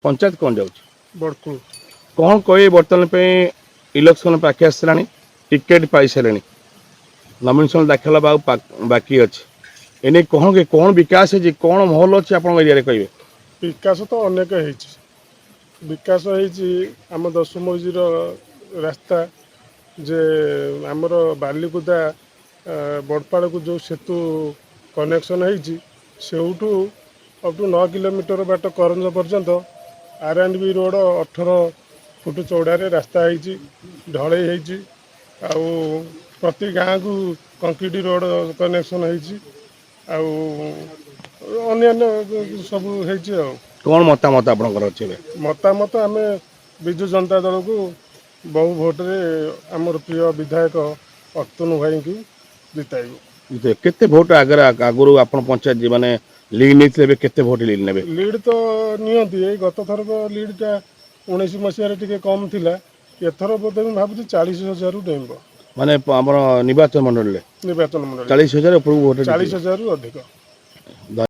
पंचायत कौन जाऊँ बड़कुल कौन कहे बर्तमान इलेक्शन पाखे आसला टिकेट पाई सारे नॉमिनेशन दाखिल बाकी अच्छे एने कौन के कौन विकास है कौन महल अच्छे आप एरिया कहे विकास तो अनेक विकास आम 10 मौजीर रास्ता जे आमर बालिकुदा बड़पाड़ को जो सेतु कनेक्शन होठू अप टू 9 किलोमीटर बाट करंज पर्यंत R&B रोड 18 फुट चौड़ारे रास्ता ढले आउ प्रति गाँ को कंक्रीट रोड कनेक्शन अन्य सब कौन मतामत आप मतामत आम विजु जनता दल को बहु भोट्रे आमर प्रिय विधायक अतुनु भाई की जिताइबु केते भोट आगर आगुरु आपण पंचायत माने लीड नहीं केते भोट लीड नेबे लीड तो नियंती गत थर लीडटा 19 मसीह टिके कम थिला एथर बोधे मैं भावुँ 40,000 रु डेइब माने हमर निर्वाचन मंडल निर्वाचन मंडल 40,000 ऊपर वोट 40,000 रु अधिक